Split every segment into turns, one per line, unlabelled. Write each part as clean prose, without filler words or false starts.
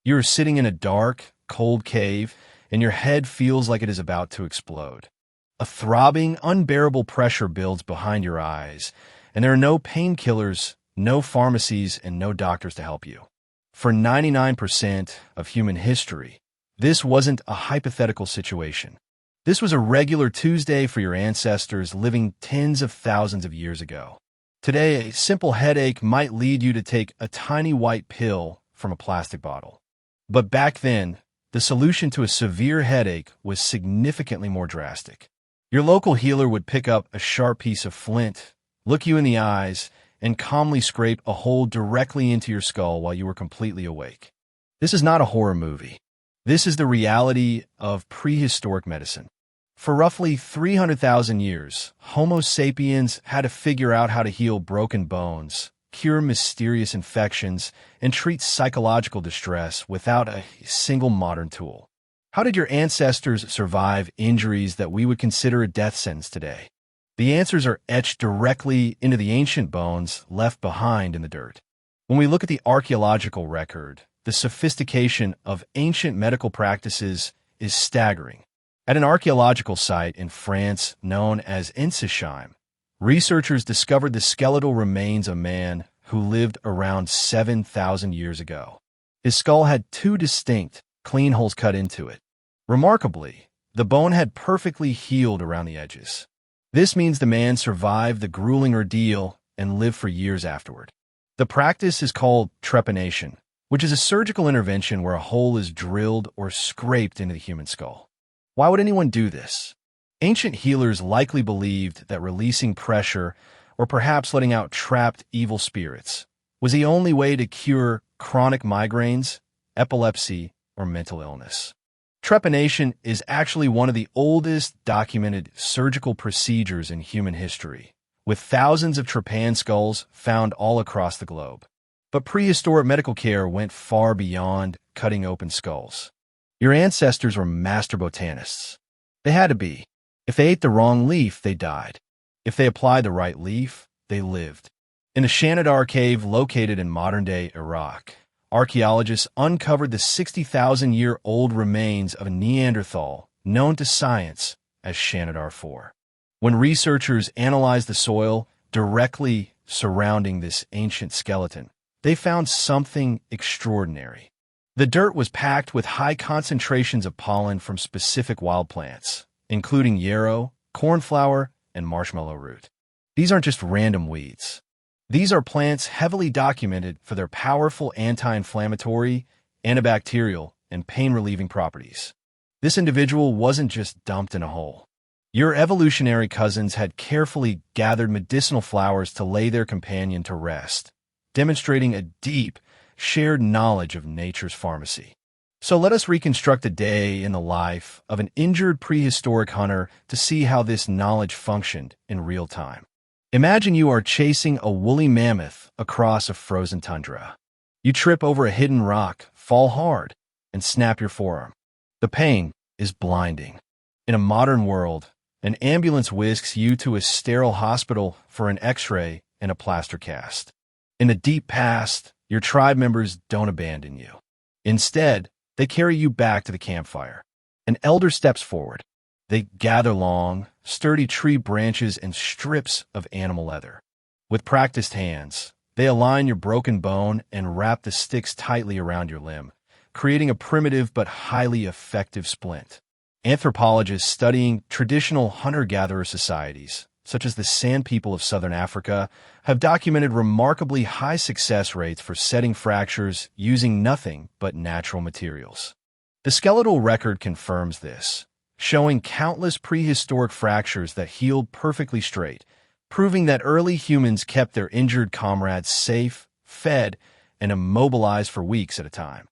You are sitting in a dark, cold cave, and your head feels like it is about to explode. A throbbing, unbearable pressure builds behind your eyes, and there are no painkillers, no pharmacies, and no doctors to help you. For 99% of human history, this wasn't a hypothetical situation. This was a regular Tuesday for your ancestors living tens of thousands of years ago. Today, a simple headache might lead you to take a tiny white pill from a plastic bottle. But back then, the solution to a severe headache was significantly more drastic. Your local healer would pick up a sharp piece of flint, look you in the eyes, and calmly scrape a hole directly into your skull while you were completely awake. This is not a horror movie. This is the reality of prehistoric medicine. For roughly 300,000 years, Homo sapiens had to figure out how to heal broken bones, cure mysterious infections, and treat psychological distress without a single modern tool. How did your ancestors survive injuries that we would consider a death sentence today? The answers are etched directly into the ancient bones left behind in the dirt. When we look at the archaeological record, the sophistication of ancient medical practices is staggering. At an archaeological site in France known as Ensisheim, researchers discovered the skeletal remains of a man who lived around 7,000 years ago. His skull had two distinct, clean holes cut into it. Remarkably, the bone had perfectly healed around the edges. This means the man survived the grueling ordeal and lived for years afterward. The practice is called trepanation, which is a surgical intervention where a hole is drilled or scraped into the human skull. Why would anyone do this? Ancient healers likely believed that releasing pressure, or perhaps letting out trapped evil spirits, was the only way to cure chronic migraines, epilepsy, or mental illness. Trepanation is actually one of the oldest documented surgical procedures in human history, with thousands of trepan skulls found all across the globe. But prehistoric medical care went far beyond cutting open skulls. Your ancestors were master botanists. They had to be. If they ate the wrong leaf, they died. If they applied the right leaf, they lived. In the Shanidar cave located in modern-day Iraq, archaeologists uncovered the 60,000-year-old remains of a Neanderthal known to science as Shanidar 4. When researchers analyzed the soil directly surrounding this ancient skeleton, they found something extraordinary. The dirt was packed with high concentrations of pollen from specific wild plants, including yarrow, cornflower, and marshmallow root. These aren't just random weeds. These are plants heavily documented for their powerful anti-inflammatory, antibacterial, and pain-relieving properties. This individual wasn't just dumped in a hole. Your evolutionary cousins had carefully gathered medicinal flowers to lay their companion to rest, demonstrating a deep, shared knowledge of nature's pharmacy. So let us reconstruct a day in the life of an injured prehistoric hunter to see how this knowledge functioned in real time. Imagine you are chasing a woolly mammoth across a frozen tundra. You trip over a hidden rock, fall hard, and snap your forearm. The pain is blinding. In a modern world, an ambulance whisks you to a sterile hospital for an x-ray and a plaster cast. In the deep past, your tribe members don't abandon you. Instead, they carry you back to the campfire. An elder steps forward. They gather long, sturdy tree branches and strips of animal leather. With practiced hands, they align your broken bone and wrap the sticks tightly around your limb, creating a primitive but highly effective splint. Anthropologists studying traditional hunter-gatherer societies, such as the Sand People of Southern Africa, have documented remarkably high success rates for setting fractures using nothing but natural materials. The skeletal record confirms this, showing countless prehistoric fractures that healed perfectly straight, proving that early humans kept their injured comrades safe, fed, and immobilized for weeks at a time.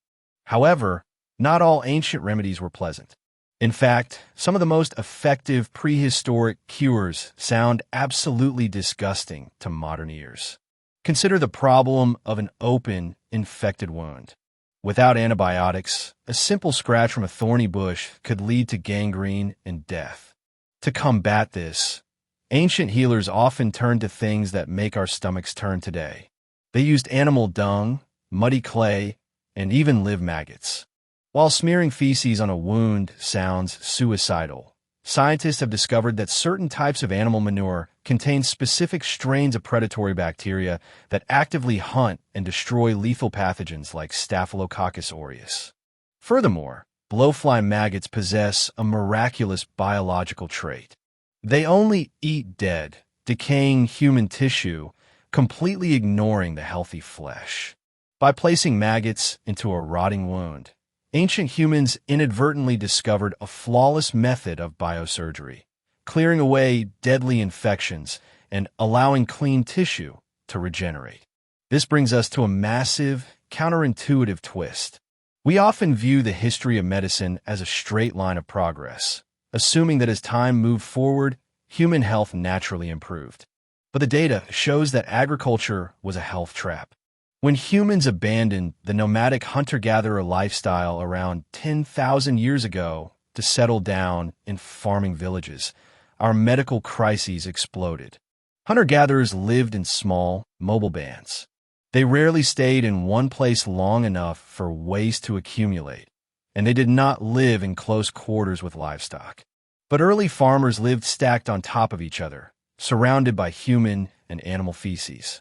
However, not all ancient remedies were pleasant. In fact, some of the most effective prehistoric cures sound absolutely disgusting to modern ears. Consider the problem of an open, infected wound. Without antibiotics, a simple scratch from a thorny bush could lead to gangrene and death. To combat this, ancient healers often turned to things that make our stomachs turn today. They used animal dung, muddy clay, and even live maggots. While smearing feces on a wound sounds suicidal, scientists have discovered that certain types of animal manure contain specific strains of predatory bacteria that actively hunt and destroy lethal pathogens like Staphylococcus aureus. Furthermore, blowfly maggots possess a miraculous biological trait. They only eat dead, decaying human tissue, completely ignoring the healthy flesh. By placing maggots into a rotting wound, ancient humans inadvertently discovered a flawless method of biosurgery, clearing away deadly infections and allowing clean tissue to regenerate. This brings us to a massive, counterintuitive twist. We often view the history of medicine as a straight line of progress, assuming that as time moved forward, human health naturally improved. But the data shows that agriculture was a health trap. When humans abandoned the nomadic hunter-gatherer lifestyle around 10,000 years ago to settle down in farming villages, our medical crises exploded. Hunter-gatherers lived in small, mobile bands. They rarely stayed in one place long enough for waste to accumulate, and they did not live in close quarters with livestock. But early farmers lived stacked on top of each other, surrounded by human and animal feces.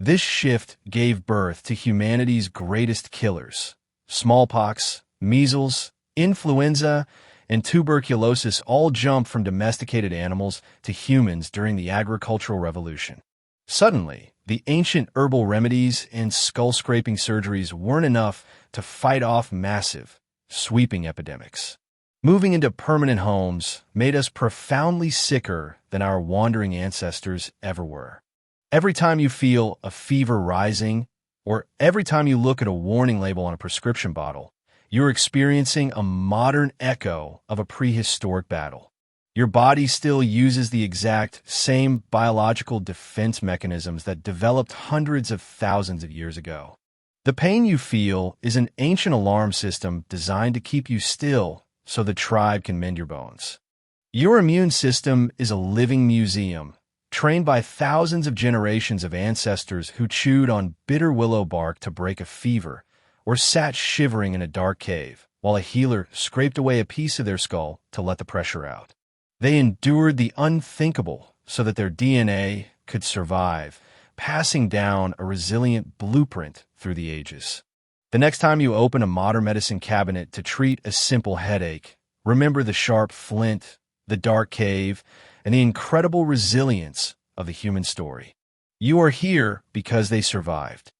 This shift gave birth to humanity's greatest killers. Smallpox, measles, influenza, and tuberculosis all jumped from domesticated animals to humans during the agricultural revolution. Suddenly, the ancient herbal remedies and skull-scraping surgeries weren't enough to fight off massive, sweeping epidemics. Moving into permanent homes made us profoundly sicker than our wandering ancestors ever were. Every time you feel a fever rising, or every time you look at a warning label on a prescription bottle, you're experiencing a modern echo of a prehistoric battle. Your body still uses the exact same biological defense mechanisms that developed hundreds of thousands of years ago. The pain you feel is an ancient alarm system designed to keep you still so the tribe can mend your bones. Your immune system is a living museum, trained by thousands of generations of ancestors who chewed on bitter willow bark to break a fever, or sat shivering in a dark cave while a healer scraped away a piece of their skull to let the pressure out. They endured the unthinkable so that their DNA could survive, passing down a resilient blueprint through the ages. The next time you open a modern medicine cabinet to treat a simple headache, remember the sharp flint, the dark cave, and the incredible resilience of the human story. You are here because they survived.